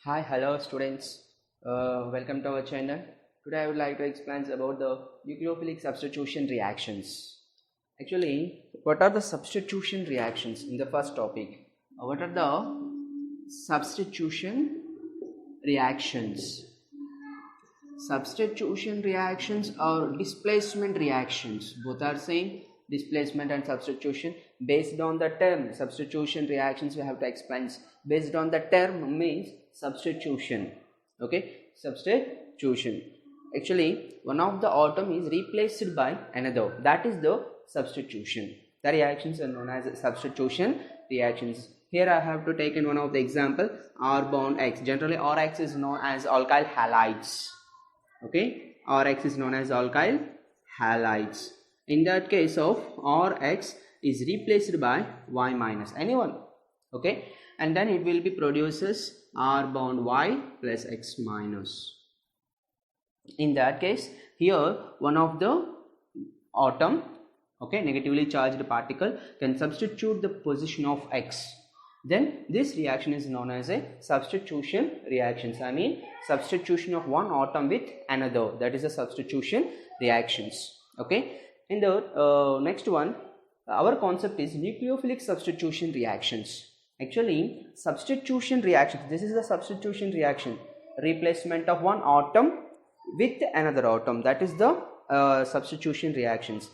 Hi, hello students. Welcome to our channel. Today I would like to explain about the nucleophilic substitution reactions. Actually, what are the substitution reactions in the first topic? What are the substitution reactions? Substitution reactions or displacement reactions, both are same. Displacement and substitution. Based on the term substitution reactions, we have to explain. Based on the term means substitution. Okay, substitution. Actually, one of the atom is replaced by another, that is the substitution. The reactions are known as substitution reactions. Here I have to take in one of the example, R bond X. Generally RX is known as alkyl halides. Okay, RX is known as alkyl halides. In that case of Rx is replaced by Y minus, anyone. Okay, and then it will be produces R bond Y plus X minus. In that case, here one of the atom, okay, negatively charged particle can substitute the position of X. Then this reaction is known as a substitution reactions. I mean substitution of one atom with another, that is a substitution reactions. Okay, in the next one, our concept is nucleophilic substitution reactions. Actually, substitution reactions, this is the substitution reaction, replacement of one atom with another atom, that is the substitution reactions.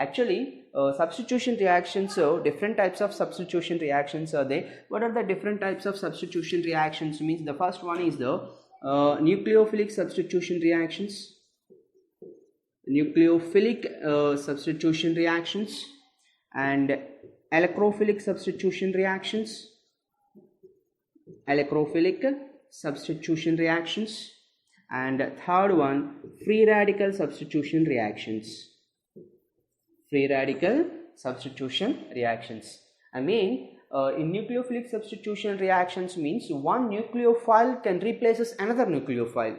Actually, substitution reactions, so different types of substitution reactions are there. What are the different types of substitution reactions? Means the first one is the nucleophilic substitution reactions. Nucleophilic substitution reactions and electrophilic substitution reactions. Electrophilic substitution reactions, and third one, free radical substitution reactions. Free radical substitution reactions. I mean in nucleophilic substitution reactions means one nucleophile can replace another nucleophile,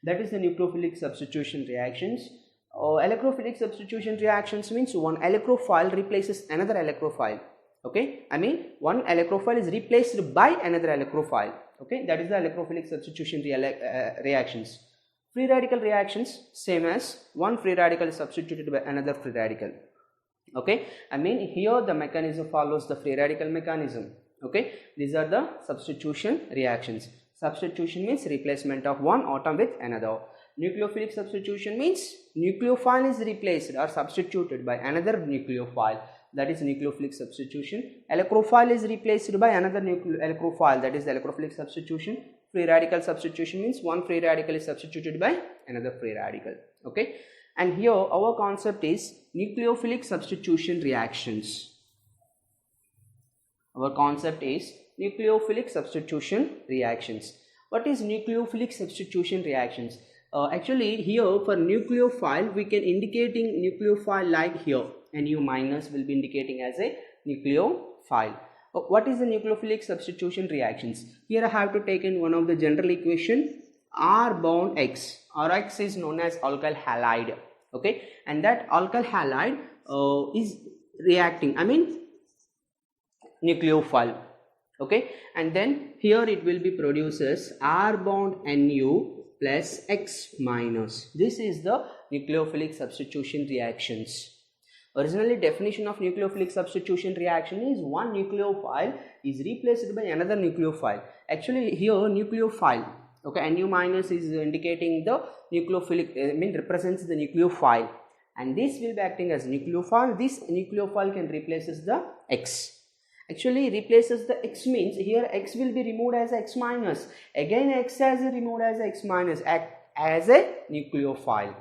that is the nucleophilic substitution reactions. Electrophilic substitution reactions means one electrophile replaces another electrophile. Okay, I mean one electrophile is replaced by another electrophile. Okay, that is the electrophilic substitution reactions. Free radical reactions, same as one free radical is substituted by another free radical. Okay, I mean here the mechanism follows the free radical mechanism. Okay, these are the substitution reactions. Substitution means replacement of one atom with another. Nucleophilic substitution means nucleophile is replaced or substituted by another nucleophile, that is nucleophilic substitution. Electrophile is replaced by another electrophile, that is the electrophilic substitution. Free radical substitution means one free radical is substituted by another free radical. Okay, and here our concept is nucleophilic substitution reactions. Our concept is nucleophilic substitution reactions. What is nucleophilic substitution reactions? Actually here for nucleophile we can indicating nucleophile like here, Nu minus will be indicating as a nucleophile. What is the nucleophilic substitution reactions? Here I have to take in one of the general equation, R bond X. Rx is known as alkyl halide. Okay, and that alkyl halide is reacting, I mean nucleophile. Okay, and then here it will be produces R bond Nu plus X minus. This is the nucleophilic substitution reactions. Originally definition of nucleophilic substitution reaction is one nucleophile is replaced by another nucleophile. Actually here nucleophile, okay, Nu minus is indicating the nucleophilic, represents the nucleophile, and this will be acting as nucleophile. This nucleophile can replaces the X. Actually replaces the X means here X will be removed as X minus, again X as removed as X minus, act as a nucleophile.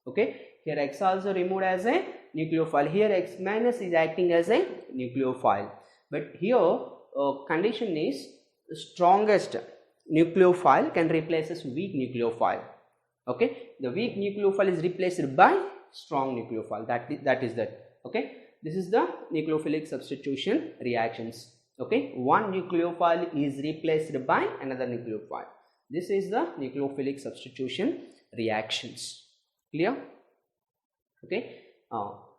Okay, here X also removed as a nucleophile, here X minus is acting as a nucleophile. But here condition is strongest nucleophile can replaces weak nucleophile. Okay, the weak nucleophile is replaced by strong nucleophile, that is that. Okay, this is the nucleophilic substitution reactions. Okay, one nucleophile is replaced by another nucleophile. This is the nucleophilic substitution reactions. Clear? Okay.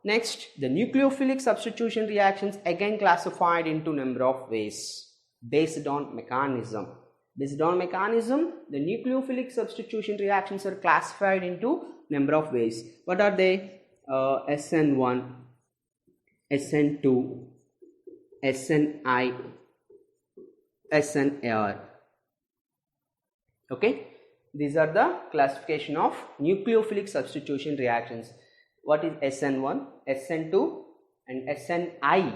Next, the nucleophilic substitution reactions again classified into number of ways based on mechanism. Based on mechanism, the nucleophilic substitution reactions are classified into number of ways. What are they? SN1, SN2, SNI, SNR. Okay, these are the classification of nucleophilic substitution reactions. What is SN1, SN2 and SNI,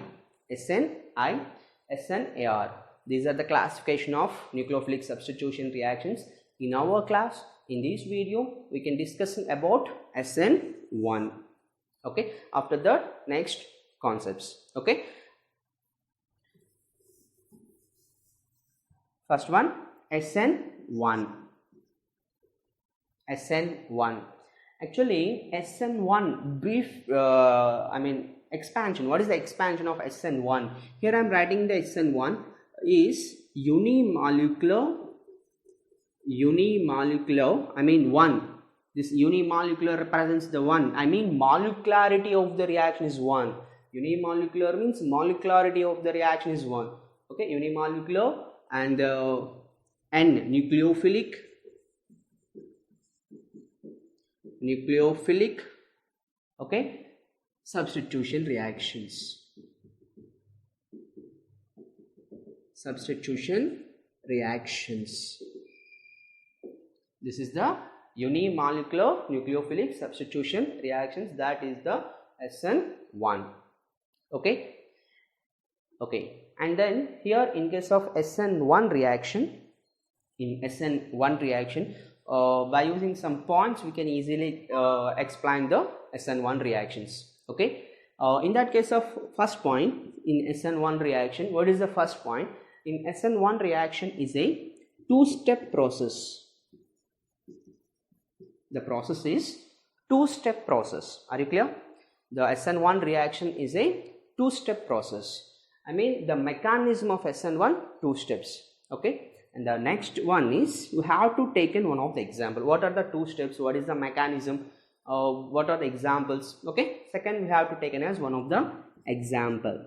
SNR. These are the classification of nucleophilic substitution reactions. In our class, in this video, we can discuss about SN1. Okay, after that, next concepts. Okay, first one, SN1. SN1. Actually, SN1 brief, expansion. What is the expansion of SN1? Here I am writing the SN1 is unimolecular, one. This unimolecular represents the one. Molecularity of the reaction is 1. Unimolecular means molecularity of the reaction is 1. Okay, unimolecular. And N, nucleophilic, okay, substitution reactions. This is the unimolecular nucleophilic substitution reactions, that is the SN1. Okay, and then here in case of SN1 reaction, by using some points we can easily explain the SN1 reactions. Okay, in that case of first point in SN1 reaction, what is the first point? In SN1 reaction is a two-step process. The process is two-step process. Are you clear? The SN1 reaction is a two-step process. The mechanism of SN1, 2 steps. Okay, and the next one is you have to take in one of the example. What are the 2 steps? What is the mechanism? What are the examples? Okay, second we have to take in as one of the example.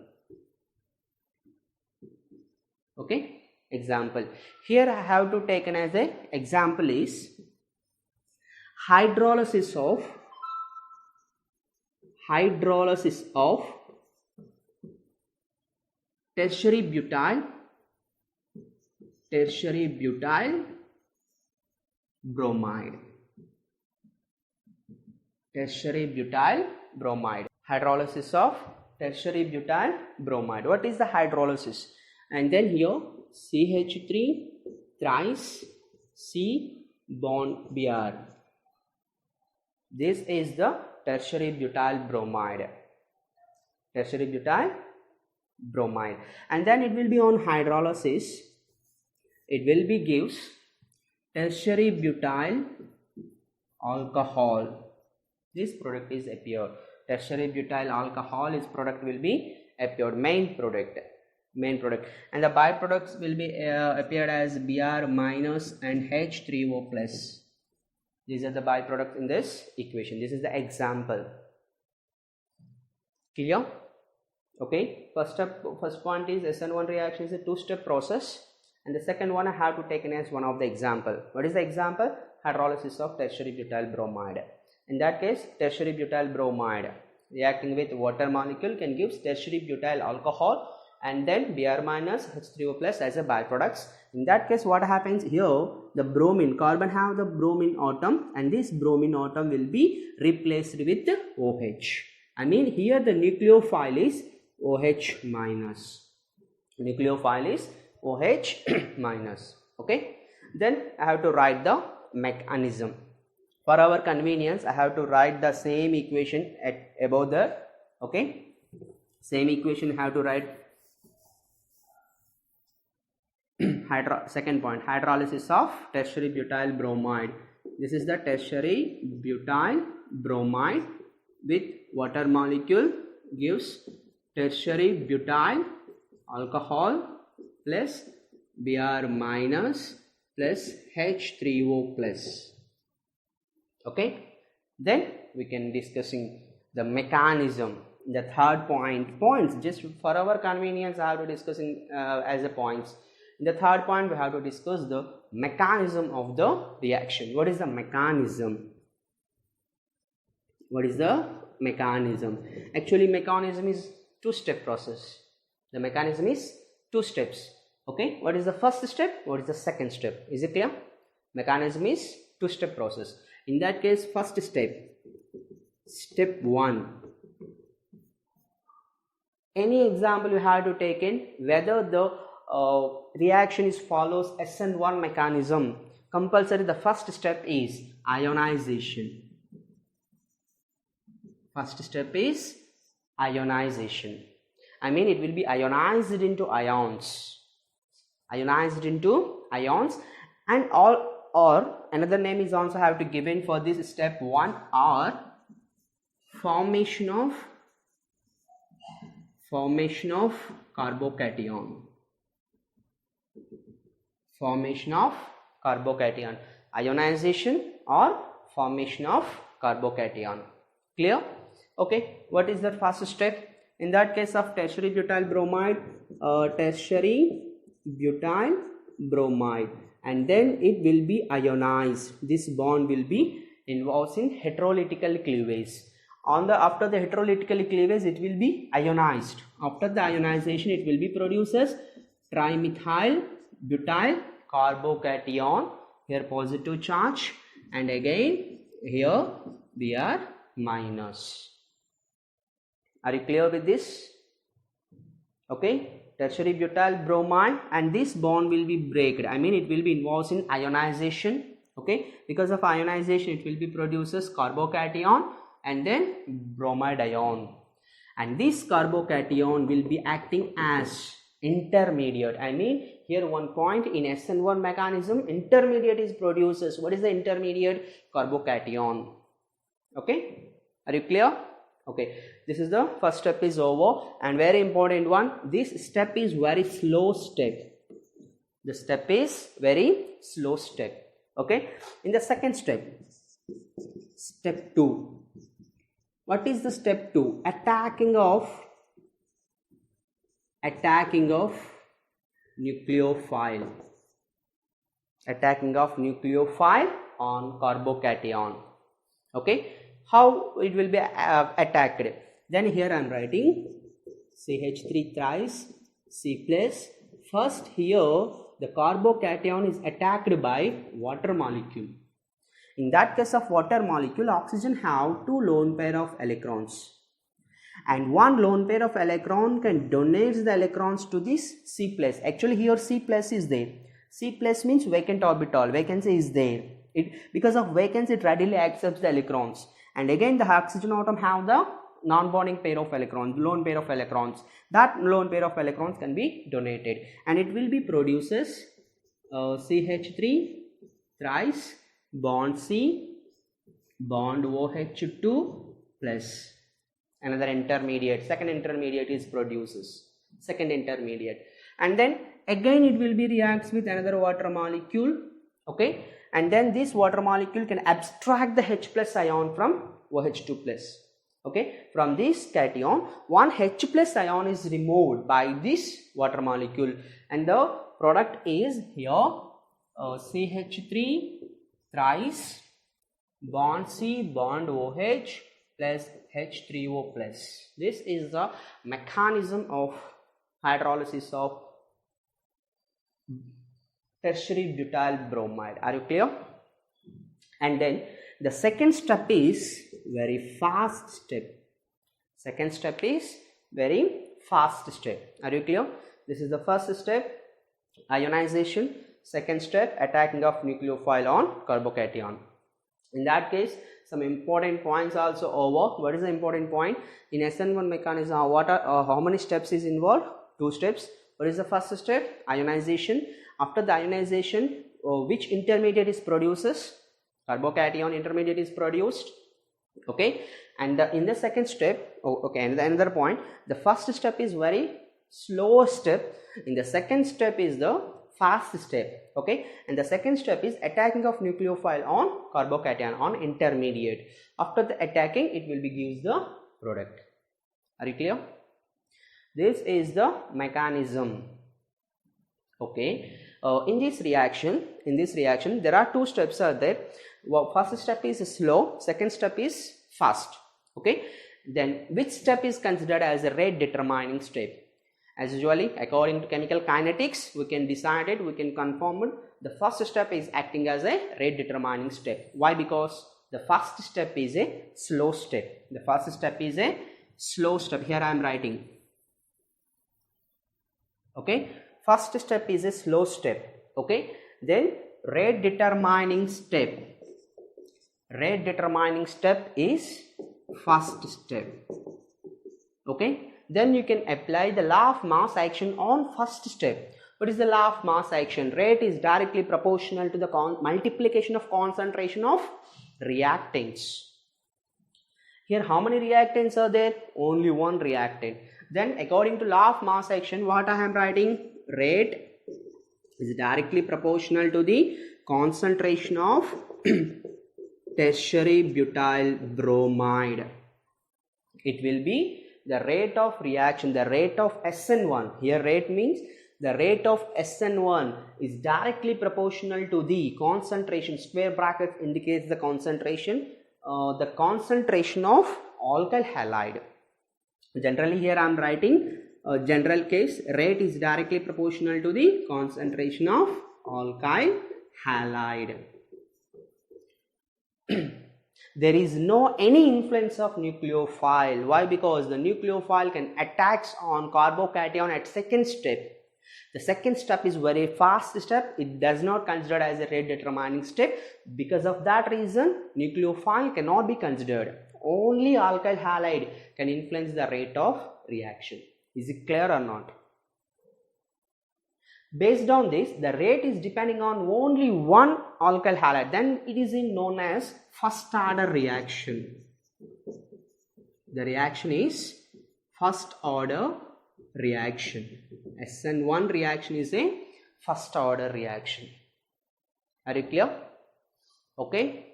Okay, example. Here I have to take in as a example is hydrolysis of tertiary butyl bromide. Hydrolysis of tertiary butyl bromide. What is the hydrolysis? And then here CH3 thrice C bond Br. This is the tertiary butyl bromide. And then it will be on hydrolysis. It will be gives tertiary butyl alcohol. This product is appeared. Tertiary butyl alcohol is product will be appeared, main product, and the byproducts will be appeared as Br minus and H3O plus. These are the byproducts in this equation. This is the example. Clear? Okay, first point is SN1 reaction is a two-step process, and the second one I have to take in as one of the example. What is the example? Hydrolysis of tertiary butyl bromide. In that case, tertiary butyl bromide reacting with water molecule can give tertiary butyl alcohol and then Br minus H3O plus as a byproducts. In that case, what happens here? The bromine, carbon have the bromine atom, and this bromine atom will be replaced with OH. Here the nucleophile is OH minus. Okay, then I have to write the mechanism. For our convenience, I have to write the same equation at above there. Okay, same equation I have to write. Second point, hydrolysis of tertiary butyl bromide. This is the tertiary butyl bromide with water molecule gives tertiary butyl alcohol plus Br minus plus H3O plus. Okay, then we can discussing the mechanism. The third points just for our convenience I have to discussing as a points. In the third point, we have to discuss the mechanism of the reaction. What is the mechanism? What is the mechanism? Actually, mechanism is two-step process. The mechanism is two steps. Okay, what is the first step? What is the second step? Is it clear? Mechanism is two-step process. In that case, first step, step 1. Any example you have to take in, whether the reaction is follows SN1 mechanism, compulsory the first step is ionization. First step is ionization. I mean, it will be ionized into ions. Ionized into ions, and all, or another name is also have to given for this step 1, or formation of carbocation. Formation of carbocation. Ionization or formation of carbocation. Clear? Okay. What is the first step? In that case of tertiary butyl bromide, and then it will be ionized. This bond will be involved in heterolytical cleavage. After the heterolytical cleavage, it will be ionized. After the ionization, it will be produces trimethyl butyl carbocation. Here positive charge, and again here we are minus. Are you clear with this? Okay, tertiary butyl bromide, and this bond will be breaked. I mean, it will be involved in ionization. Okay, because of ionization, it will be produces carbocation and then bromide ion, and this carbocation will be acting as intermediate. I mean, here one point, in SN1 mechanism, intermediate is produces. What is the intermediate? Carbocation. Okay, are you clear? Okay, this is the first step is over, and very important one, this step is very slow step. The step is very slow step. Okay, in the second step, step 2. What is the step 2? Attacking of nucleophile. Attacking of nucleophile on carbocation. Okay, how it will be attacked? Then here I am writing CH3 thrice C plus. First here the carbocation is attacked by water molecule. In that case of water molecule, oxygen have 2 lone pair of electrons, and 1 lone pair of electron can donate the electrons to this C plus. Actually here C plus is there. C plus means vacant orbital. Vacancy is there. Because of vacancy, it readily accepts the electrons, and again the oxygen atom have the non-bonding pair of electrons, lone pair of electrons. That lone pair of electrons can be donated, and it will be produces CH3 thrice bond C bond OH2 plus another intermediate. Second intermediate is produces. Second intermediate, and then again it will be reacts with another water molecule. Okay, and then this water molecule can abstract the H plus ion from OH2 plus. Okay, from this cation, one H plus ion is removed by this water molecule, and the product is here CH3 thrice bond C bond OH plus H3O plus. This is the mechanism of hydrolysis of tertiary butyl bromide. Are you clear? And then the second step is very fast step. Second step is very fast step. Are you clear? This is the first step, ionization. Second step, attacking of nucleophile on carbocation. In that case, some important points also over. What is the important point? In SN1 mechanism, how many steps is involved? 2 steps. What is the first step? Ionization. After the ionization, which intermediate is produces? Carbocation intermediate is produced. Okay, and in the second step, and another point, the first step is very slow step. In the second step is the fast step. Okay, and the second step is attacking of nucleophile on carbocation on intermediate. After the attacking, it will be gives the product. Are you clear? This is the mechanism. Okay, in this reaction there are two steps are there. First step is slow, second step is fast. Okay, then which step is considered as a rate determining step? As usually, according to chemical kinetics, we can decide it, we can confirm it. The first step is acting as a rate determining step. Why? Because the first step is a slow step. The first step is a slow step. Here I am writing. Okay, first step is a slow step. Okay, then rate determining step. Rate determining step is first step. Okay, then you can apply the law of mass action on first step. What is the law of mass action? Rate is directly proportional to the multiplication of concentration of reactants. Here how many reactants are there? Only one reactant. Then according to law of mass action, what I am writing? Rate is directly proportional to the concentration of tertiary butyl bromide. It will be the rate of reaction, the rate of SN1. Here rate means the rate of SN1 is directly proportional to the concentration. Square brackets indicates the concentration of alkyl halide. Generally here I am writing general case, rate is directly proportional to the concentration of alkyl halide. There is no any influence of nucleophile. Why? Because the nucleophile can attack on carbocation at second step. The second step is very fast step. It does not considered as a rate determining step. Because of that reason, nucleophile cannot be considered. Only alkyl halide can influence the rate of reaction. Is it clear or not? Based on this, the rate is depending on only one alkyl halide. Then it is known as first order reaction. The reaction is first order reaction. SN1 reaction is a first order reaction. Are you clear? Okay.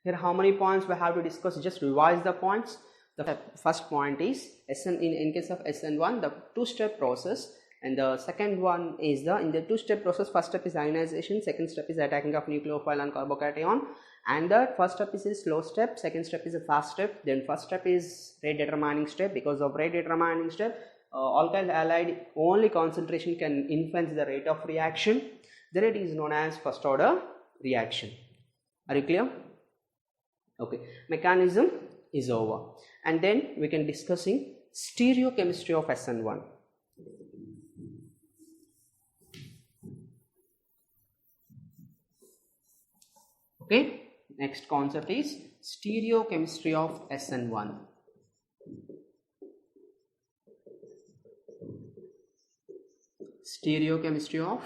Here how many points we have to discuss? Just revise the points. The first point is in case of SN1, the two-step process, and the second one is in the two-step process, first step is ionization, second step is attacking of nucleophile and carbocation, and the first step is a slow step, second step is a fast step, then first step is rate determining step. Because of rate determining step, alkyl halide only concentration can influence the rate of reaction. Then it is known as first order reaction. Are you clear? Okay, mechanism is over, and then we can discussing stereochemistry of SN1. Okay, next concept is stereochemistry of SN1. Stereochemistry of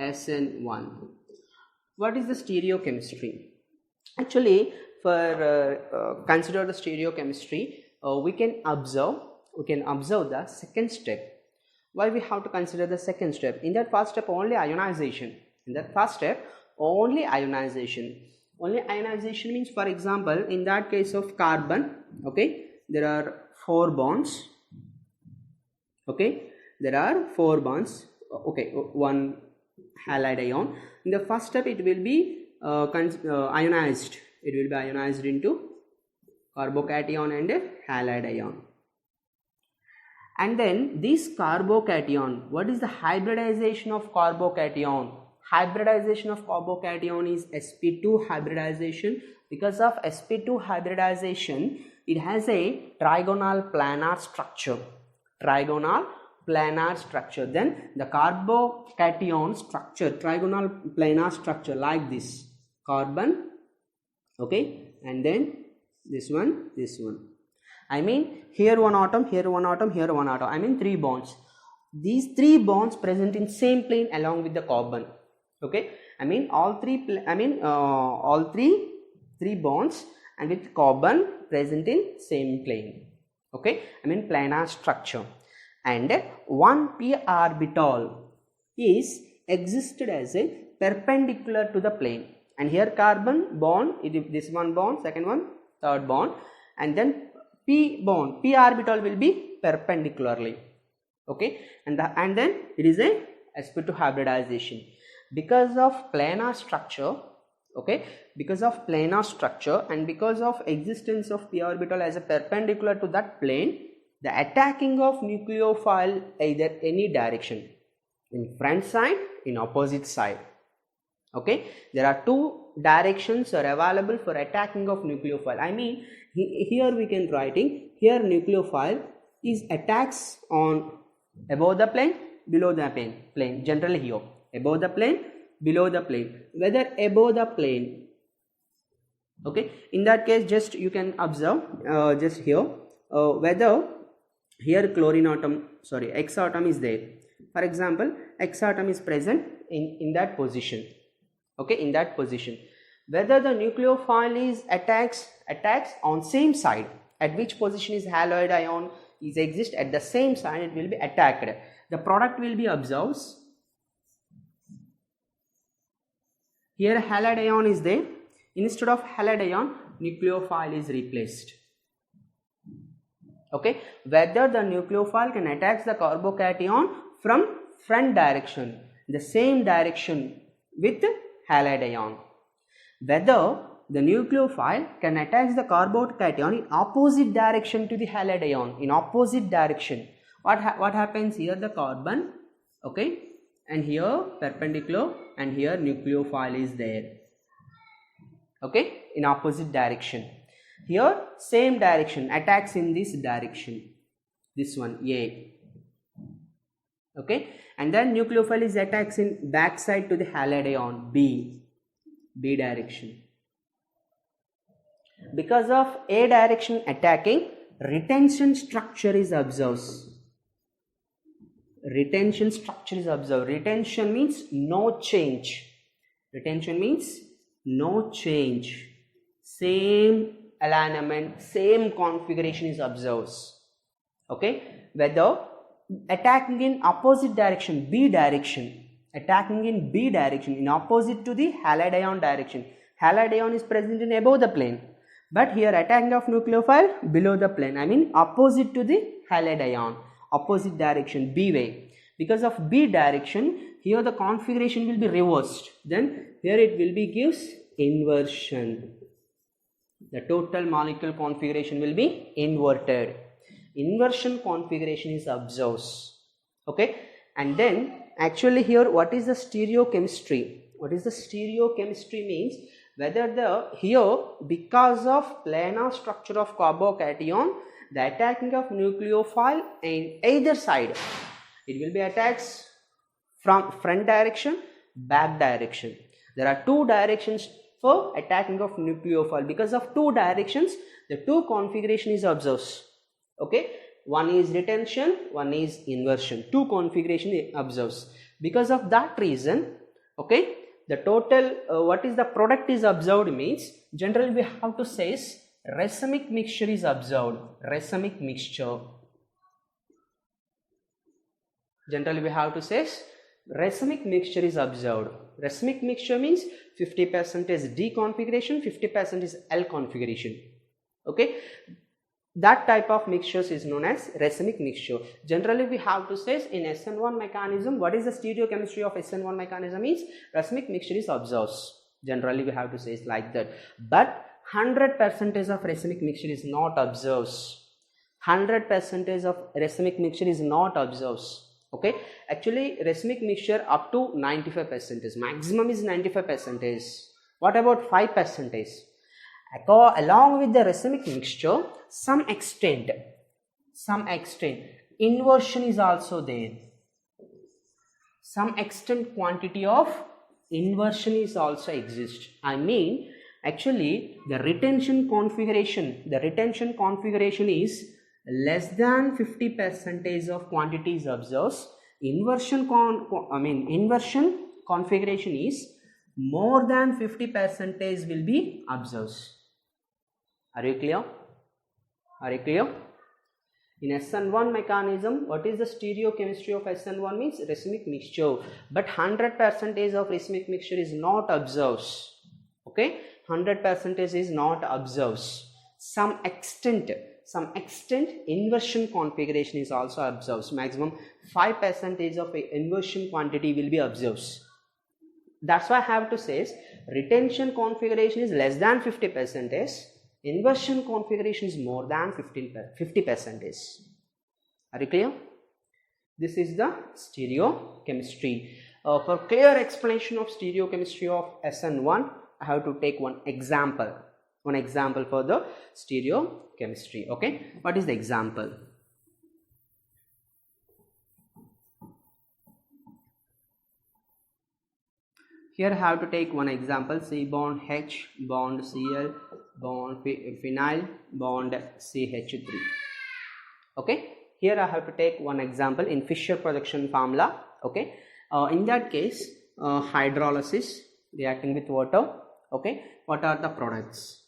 SN1. What is the stereochemistry? Actually, for consider the stereochemistry, we can observe the second step. Why we have to consider the second step? In that first step only ionization. In that first step only ionization. Only ionization means, for example, in that case of carbon, okay, there are 4 bonds. Okay, there are 4 bonds. Okay, one halide ion. In the first step it will be ionized. It will be ionized into carbocation and a halide ion. And then this carbocation, what is the hybridization of carbocation? Hybridization of carbocation is sp2 hybridization. Because of sp2 hybridization, it has a trigonal planar structure. Trigonal planar structure. Then the carbocation structure, trigonal planar structure like this. Carbon, okay, and then this one. I mean here one atom, here one atom, here one atom. I mean 3 bonds. These 3 bonds present in same plane along with the carbon. Okay, I mean all three bonds and with carbon present in same plane. Okay, I mean planar structure. And one p orbital is existed as a perpendicular to the plane. And here carbon bond, this one bond, second one, third bond, and then p orbital will be perpendicularly. Okay, and then it is a sp2 hybridization. Because of planar structure, okay, because of planar structure and because of existence of p orbital as a perpendicular to that plane, the attacking of nucleophile either any direction, in front side, in opposite side. Okay, there are two directions are available for attacking of nucleophile. I mean, here we can writing here nucleophile is attacks on above the plane, below the plane, generally here above the plane, below the plane. Whether above the plane, okay, in that case just you can observe just here whether here chlorine atom, sorry, X atom is there. For example, X atom is present in that position, okay, in that position. Whether the nucleophile is attacks on same side, at which position is haloid ion is exist at the same side, it will be attacked. The product will be observed. Here halide ion is there. Instead of halide ion, nucleophile is replaced. Okay, whether the nucleophile can attack the carbocation from front direction, the same direction with halide ion. Whether the nucleophile can attach the carbocation in opposite direction to the halide ion, in opposite direction. What happens here? The carbon, okay, and here perpendicular, and here nucleophile is there, okay, in opposite direction. Here same direction, attacks in this direction, this one A, okay, and then nucleophile is attacks in back side to the halide ion B direction. Because of A direction attacking, retention structure is observed. Retention structure is observed. Retention means no change. Retention means no change. Same alignment, same configuration is observed. Okay, whether attacking in opposite direction, B direction, attacking in B direction, in opposite to the halide ion direction. Halide ion is present in above the plane, but here attacking of nucleophile below the plane, I mean opposite to the halide ion, opposite direction, B way. Because of B direction, here the configuration will be reversed. Then here it will be gives inversion. The total molecule configuration will be inverted. Inversion configuration is observed. Okay, and then actually here what is the stereochemistry? What is the stereochemistry means? Whether the here because of planar structure of carbocation, the attacking of nucleophile in either side, it will be attacks from front direction, back direction. There are two directions for attacking of nucleophile. Because of two directions, the two configuration is observed. Okay, one is retention, one is inversion. Two configuration is observed. Because of that reason, okay, the total what is the product is observed means generally we have to say racemic mixture is observed. Racemic mixture. Generally we have to say racemic mixture is observed. Racemic mixture means 50% is D configuration, 50% is L configuration. Okay, that type of mixtures is known as racemic mixture. Generally we have to say in SN1 mechanism, what is the stereochemistry of SN1 mechanism is racemic mixture is observed. Generally we have to say like that, but 100% of racemic mixture is not observed. 100% of racemic mixture is not observed. Okay, actually racemic mixture up to 95%, maximum is 95%. What about 5%? Along with the racemic mixture, some extent inversion is also there. Some extent quantity of inversion is also exist. I mean actually the retention configuration is less than 50% of quantity is observed. Inversion configuration is more than 50% will be observed. Are you clear? Are you clear? In SN1 mechanism, what is the stereochemistry of SN1 means racemic mixture, but 100% of racemic mixture is not observed. Okay, 100% is not observed. Some extent some extent inversion configuration is also observed. So maximum 5% of a inversion quantity will be observed. That's why I have to say retention configuration is less than 50%, inversion configuration is more than 50%. Are you clear? This is the stereochemistry. For clear explanation of stereochemistry of SN1, I have to take one example for the stereochemistry. Okay, what is the example? Here I have to take one example, C bond H, bond Cl, bond phenyl, bond CH3. Okay, here I have to take one example in Fischer projection formula. Okay, in that case, hydrolysis reacting with water. Okay, what are the products?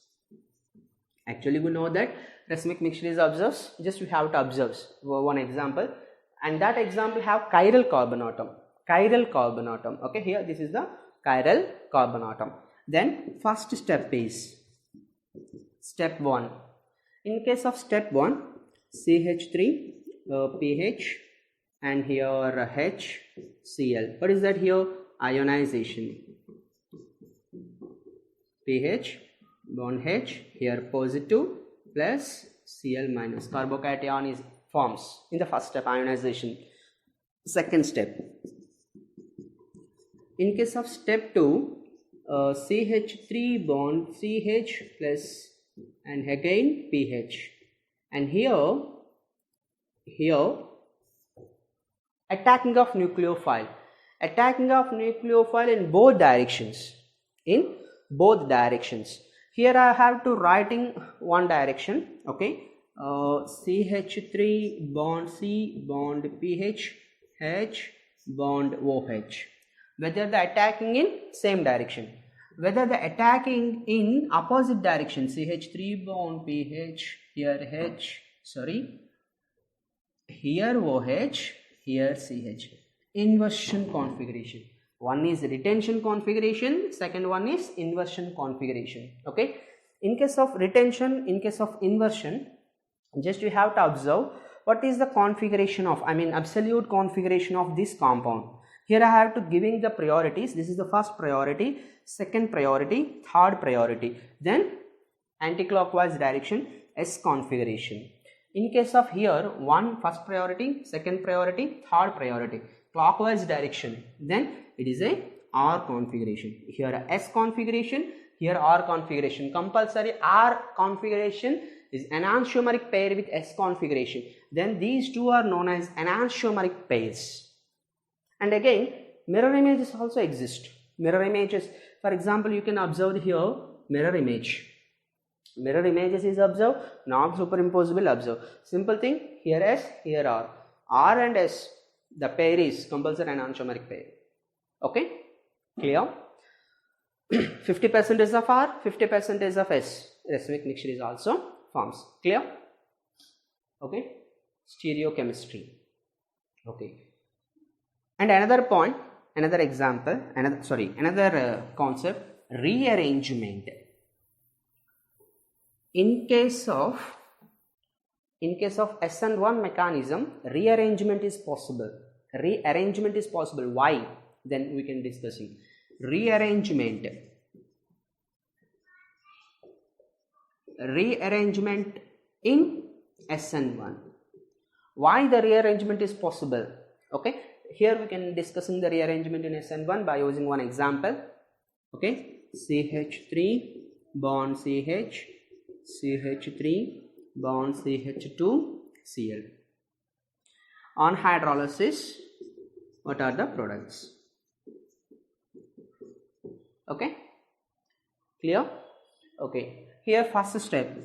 Actually, we know that racemic mixture is observed. Just we have to observe one example, and that example have chiral carbon atom. Chiral carbon atom. Okay, here this is the chiral carbon atom. Then first step is step 1. In case of step 1, CH3 pH and here HCl. What is that here? Ionization. pH bond H, here positive plus Cl minus. Carbocation is forms in the first step, ionization. Second step. In case of step 2, CH3 bond CH plus and again pH, and here attacking of nucleophile in both directions. Here I have to write in one direction. Okay, CH3 bond C bond pH H bond OH. Whether the attacking in same direction, whether the attacking in opposite direction, CH3 bond pH, here here OH, here CH. Inversion configuration. One is retention configuration, second one is inversion configuration. Okay, in case of retention, in case of inversion, just you have to observe what is the configuration of, absolute configuration of this compound. Here I have to giving the priorities. This is the first priority, second priority, third priority. Then anti-clockwise direction, S configuration. In case of here, one first priority, second priority, third priority, clockwise direction. Then it is a R configuration. Here S configuration, here R configuration. Compulsory R configuration is enantiomeric pair with S configuration. Then these two are known as enantiomeric pairs. And again, mirror images also exist. Mirror images, for example, you can observe here mirror image. Mirror images is observed, not superimposable observe. Simple thing, here S, here R. R and S, the pair is compulsory enantiomeric pair. Okay, clear? 50% of R, 50% of S. Racemic mixture is also forms. Clear? Okay, stereochemistry. Okay. And another point, another example, another concept, rearrangement. In case of SN1 mechanism, rearrangement is possible. Rearrangement is possible. Why? Then we can discuss it. Rearrangement in SN1. Why the rearrangement is possible? Okay. Here we can discussing the rearrangement in SN1 by using one example. Okay, CH3 bond CH, CH3 bond CH2 Cl. On hydrolysis, what are the products? Okay, clear? Okay, here first step,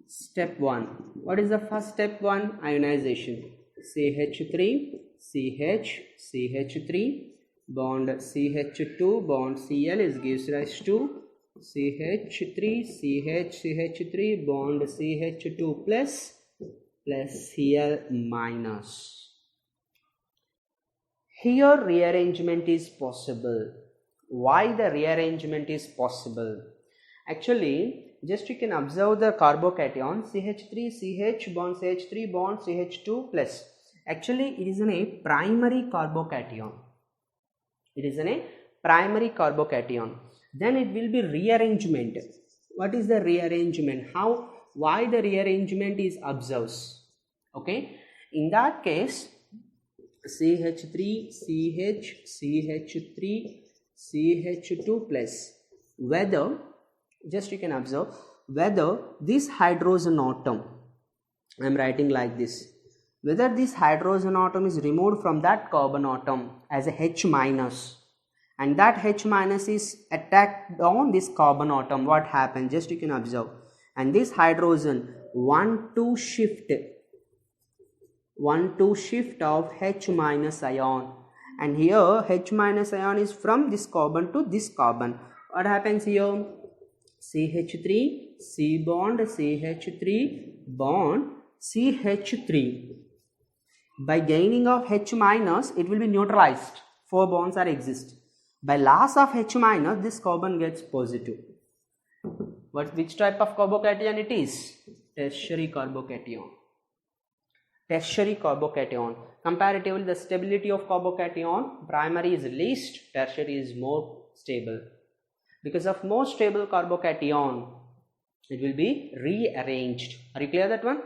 step 1. What is the first step 1? Ionization. CH3 CH, CH3 bond CH2 bond Cl is gives rise to CH3 CH, CH3 bond CH2 plus Cl minus. Here rearrangement is possible. Why the rearrangement is possible? Actually, just you can observe the carbocation CH3CH bond CH3 bond CH2 plus. Actually it is a primary carbocation. It is a primary carbocation. Then it will be rearrangement. What is the rearrangement? Why the rearrangement is observed? Okay, in that case CH3 CH CH3 CH2 plus, whether just you can observe whether this hydrogen atom, I am writing like this, whether this hydrogen atom is removed from that carbon atom as a H minus, and that H minus is attacked on this carbon atom, what happens? Just you can observe, and this hydrogen 1,2 shift of H minus ion, and here H minus ion is from this carbon to this carbon. What happens here? CH3 C bond CH3 bond CH3. By gaining of H minus, it will be neutralized. 4 bonds are exist. By loss of H minus, this carbon gets positive. Which type of carbocation it is? Tertiary carbocation. Tertiary carbocation. Comparatively, the stability of carbocation, primary is least, tertiary is more stable. Because of more stable carbocation, it will be rearranged. Are you clear that one?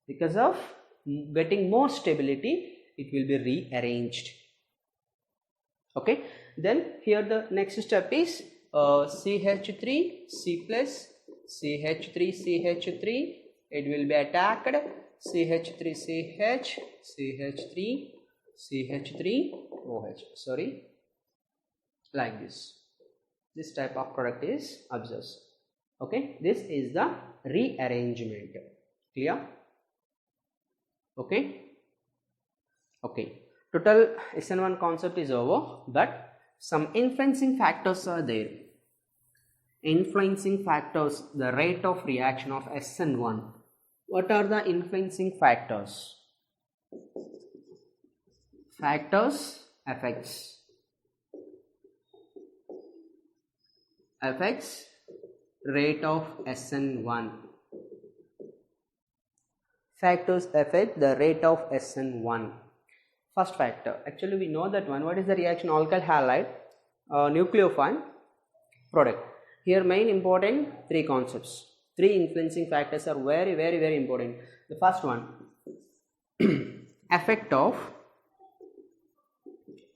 Because of getting more stability, it will be rearranged. Okay, then here the next step is CH3 C plus CH3 CH3, it will be attacked CH3 CH CH3 CH3 OH, sorry, like this type of product is observed. Okay, this is the rearrangement. Clear? Okay. Total SN1 concept is over, but some influencing factors are there. Influencing factors, the rate of reaction of SN1. What are the influencing factors? Factors, effects. Effects, rate of SN1. Factors affect the rate of SN1. First factor, actually we know that one. What is the reaction? Alkyl halide, nucleophile product. Here main important 3 concepts. 3 influencing factors are very important. The first one, effect of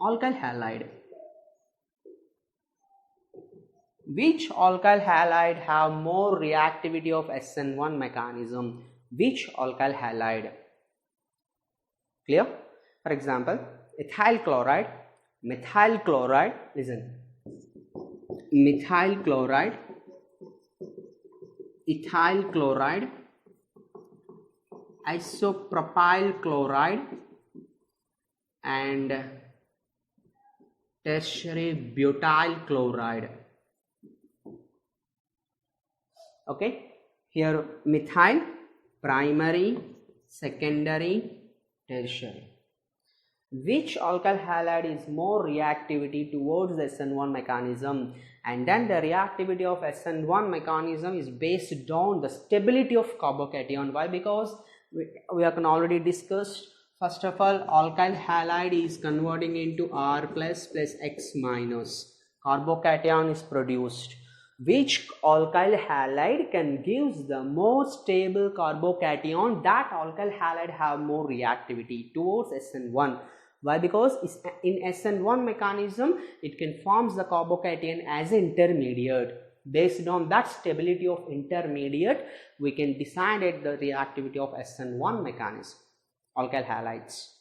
alkyl halide. Which alkyl halide have more reactivity of SN1 mechanism? Which alkyl halide? Clear? For example, ethyl chloride, methyl chloride, listen, methyl chloride, ethyl chloride, isopropyl chloride, and tertiary butyl chloride. Okay, here methyl, primary, secondary, tertiary. Which alkyl halide is more reactivity towards the SN1 mechanism? And then the reactivity of SN1 mechanism is based on the stability of carbocation. Why? Because we have already discussed. First of all, alkyl halide is converting into R plus X minus. Carbocation is produced. Which alkyl halide can give the more stable carbocation? That alkyl halide have more reactivity towards SN1. Why? Because in SN1 mechanism, it can form the carbocation as an intermediate. Based on that stability of intermediate, we can decide the reactivity of SN1 mechanism, alkyl halides.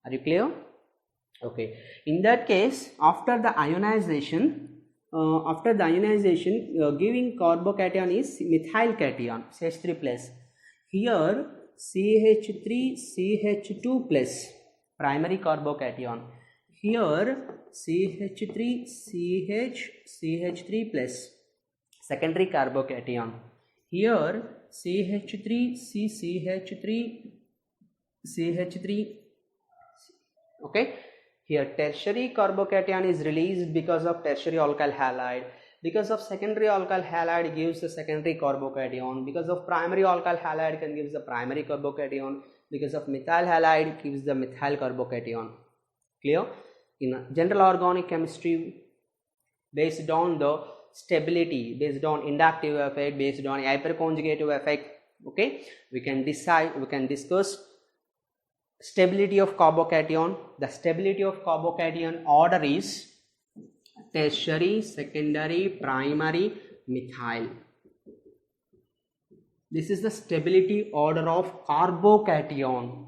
Are you clear? Okay. In that case, after the ionization, giving carbocation is methyl cation, CH3 plus. Here CH3 CH2 plus, primary carbocation. Here CH3 CH3 plus, secondary carbocation. Here CH3 CH3. Okay. Here tertiary carbocation is released because of tertiary alkyl halide. Because of secondary alkyl halide gives the secondary carbocation. Because of primary alkyl halide can gives the primary carbocation. Because of methyl halide gives the methyl carbocation. Clear? In general organic chemistry, based on the stability, based on inductive effect, based on hyperconjugative effect, okay, we can discuss stability of carbocation. The stability of carbocation order is tertiary, secondary, primary, methyl. This is the stability order of carbocation.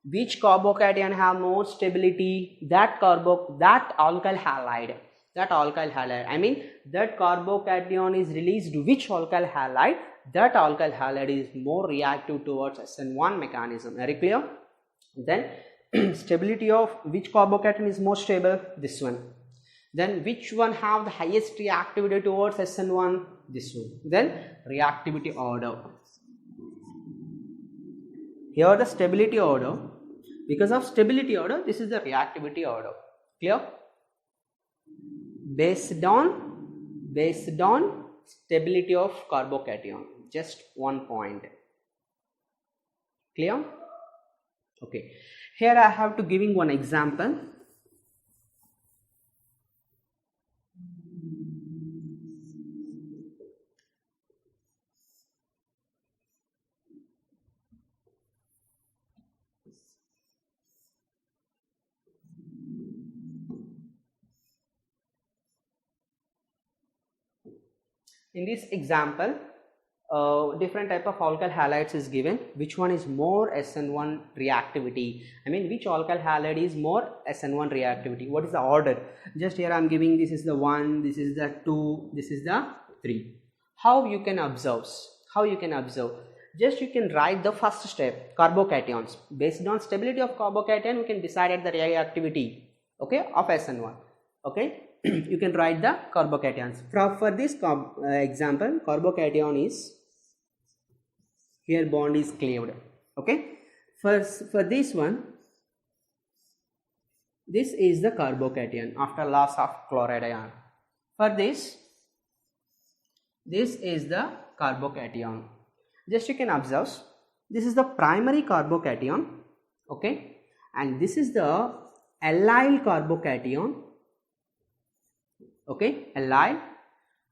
Which carbocation have more stability? That alkyl halide. I mean that carbocation is released which alkyl halide? That alkyl halide is more reactive towards SN1 mechanism. Very clear? Then stability of which carbocation is more stable? This one. Then which one have the highest reactivity towards SN1? This one. Then reactivity order. Here the stability order. Because of stability order, this is the reactivity order. Clear? Based on stability of carbocation. Just one point. Clear? Okay. Here I have to giving one example. In this example, different type of alkyl halides is given. Which one is more SN1 reactivity? I mean, which alkyl halide is more SN1 reactivity? What is the order? Just here I am giving, this is the 1, this is the 2, this is the 3. How you can observe? Just you can write the first step, carbocations. Based on stability of carbocation, we can decide at the reactivity, okay, of SN1. Okay. You can write the carbocations. For this example, carbocation is, here bond is cleaved. Okay. For this one, this is the carbocation after loss of chloride ion. For this is the carbocation. Just you can observe, this is the primary carbocation, okay, and this is the allyl carbocation. Okay, allyl.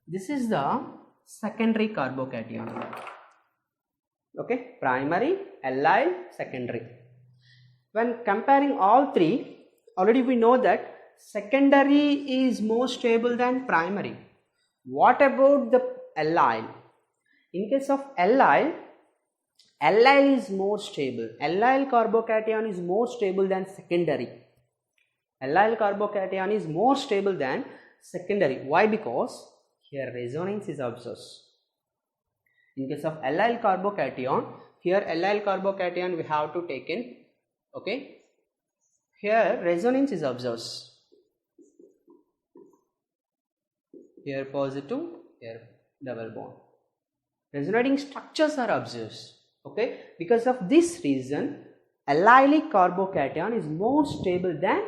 This is the secondary carbocation. Okay, primary, allyl, secondary. When comparing all three, already we know that secondary is more stable than primary. What about the allyl? In case of allyl is more stable. Allyl carbocation is more stable than secondary. Allyl carbocation is more stable than secondary. Why? Because here resonance is observed. In case of allyl carbocation, here allyl carbocation we have to take in, okay, here resonance is observed. Here positive, here double bond. Resonating structures are observed, okay. Because of this reason, allylic carbocation is more stable than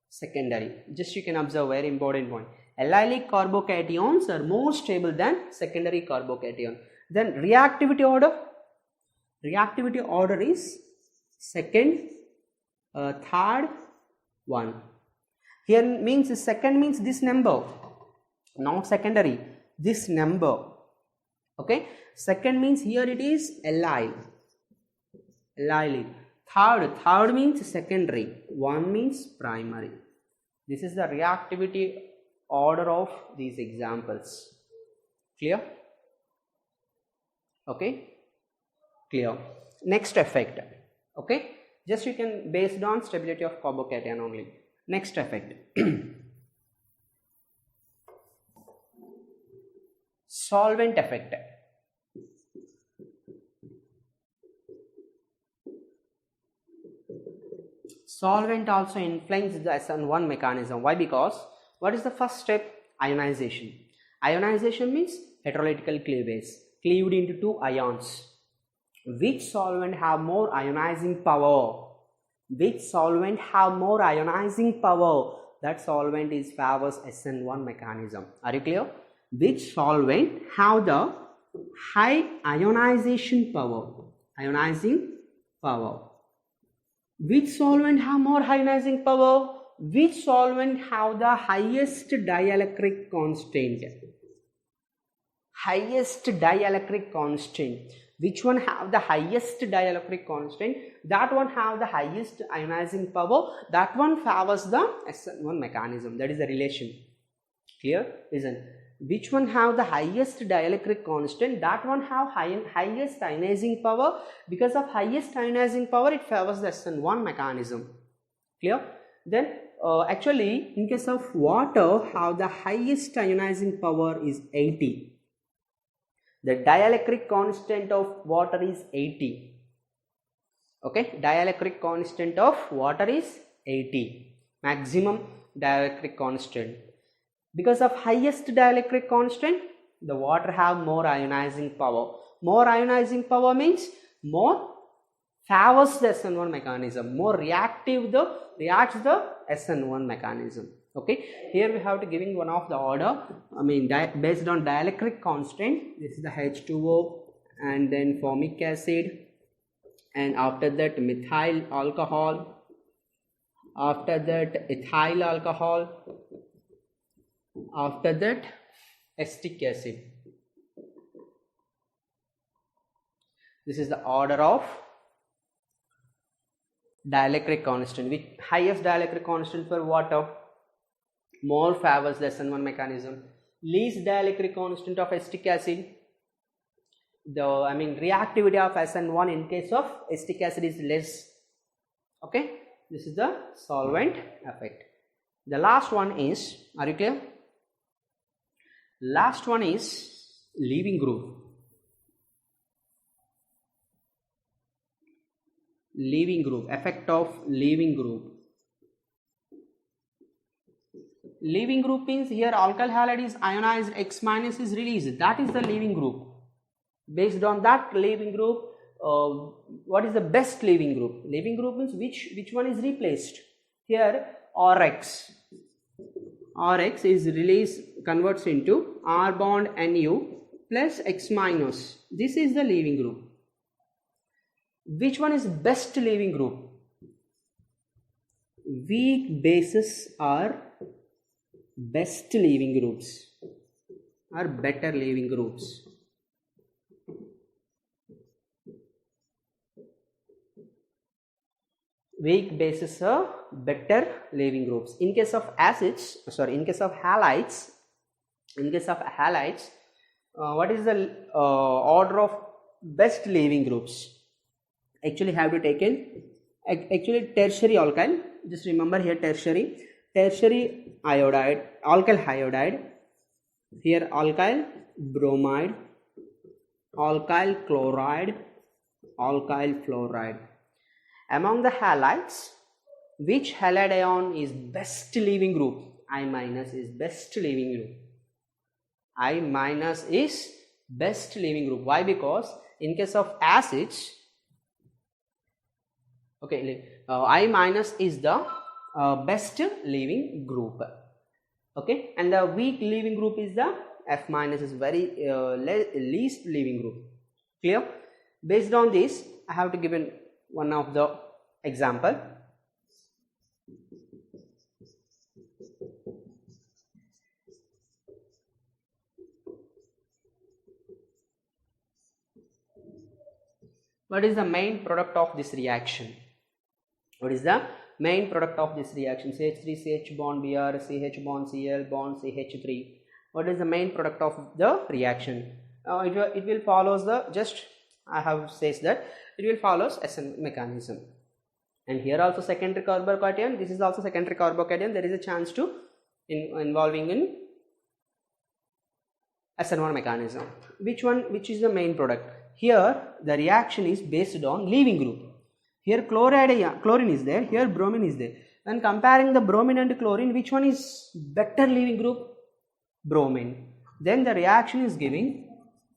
secondary. Just you can observe very important point. Allylic carbocations are more stable than secondary carbocation. Then reactivity order. Reactivity order is second, third, 1. Here means second means this number, not secondary. This number. Okay. Second means here it is allyl. Allylic. Third means secondary. 1 means primary. This is the reactivity order of these examples. Clear? Okay. Clear. Next effect. Okay. Just you can based on stability of carbocation only. Next effect. Solvent effect. Solvent also influences the SN1 mechanism. Why? Because what is the first step? Ionization. Ionization means heterolytical cleavage, cleaved into 2 ions. Which solvent have more ionizing power? Which solvent have more ionizing power? that solvent is favors SN1 mechanism. Are you clear? Which solvent have the high ionization power? Ionizing power. Which solvent have more ionizing power? Which solvent have the highest dielectric constant? Highest dielectric constant. Which one have the highest dielectric constant? That one have the highest ionizing power. That one favors the SN1 mechanism. That is the relation. Clear? Listen. Which one have the highest dielectric constant? That one have highest ionizing power. Because of highest ionizing power, it favors the SN1 mechanism. Clear? Then actually, in case of water, have the highest ionizing power is 80. The dielectric constant of water is 80. Okay, dielectric constant of water is 80. Maximum dielectric constant. Because of highest dielectric constant, the water have more ionizing power. More ionizing power means more favors the SN1 mechanism. More reacts the SN1 mechanism. Okay, here we have to giving one of the order. Based on dielectric constant. This is the H2O, and then formic acid, and after that methyl alcohol, after that ethyl alcohol, after that acetic acid. This is the order of dielectric constant. With highest dielectric constant for water, more favors the SN1 mechanism. Least dielectric constant of acetic acid. Reactivity of SN1 in case of acetic acid is less. Okay, this is the solvent effect. The last one is, are you clear? Last one is leaving group. Leaving group, effect of leaving group. Leaving group means here alkyl halide is ionized, X minus is released. That is the leaving group. Based on that leaving group, what is the best leaving group? Leaving group means which one is replaced. Here RX. RX is released, converts into R bond NU plus X minus. This is the leaving group. Which one is best leaving group? Weak bases are best leaving groups, or better leaving groups. Weak bases are better leaving groups. In case of acids, in case of halides, what is the order of best leaving groups? Actually have to take in tertiary alkyl. Just remember here tertiary iodide, alkyl iodide. Here alkyl bromide, alkyl chloride, alkyl fluoride. Among the halides, which halide ion is best leaving group? I minus is best leaving group. I minus is best leaving group. Why? Because in case of acids, I minus is the best leaving group. Okay, and the weak leaving group is the F minus, is very least leaving group. Clear? Based on this, I have to give one of the example. What is the main product of this reaction? What is the main product of this reaction? CH3 CH bond Br, CH bond Cl bond CH3. What is the main product of the reaction? It will follows the, just I have says that it will follows SN mechanism. And here also secondary carbocation. This is also secondary carbocation. There is a chance to involving in SN1 mechanism. Which is the main product? Here the reaction is based on leaving group. Here chlorine is there, here bromine is there. When comparing the bromine and chlorine, which one is better leaving group? Bromine. Then the reaction is giving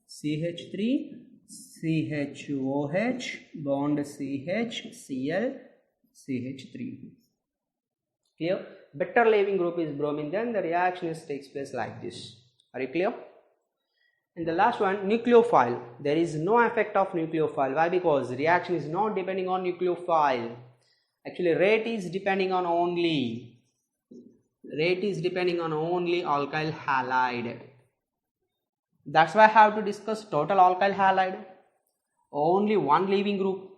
CH3 CHOH bond CH Cl CH3. Clear? better leaving group is bromine, then the reaction takes place like this. Are you clear? And the last one, nucleophile. There is no effect of nucleophile. Why? Because reaction is not depending on nucleophile. Actually, rate is depending on only alkyl halide. That's why I have to discuss total alkyl halide. Only one leaving group.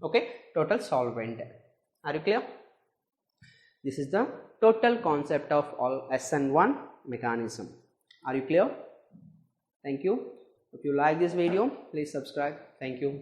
Okay, total solvent. Are you clear? This is the total concept of all SN1 mechanism. Are you clear? Thank you. If you like this video, please subscribe. Thank you.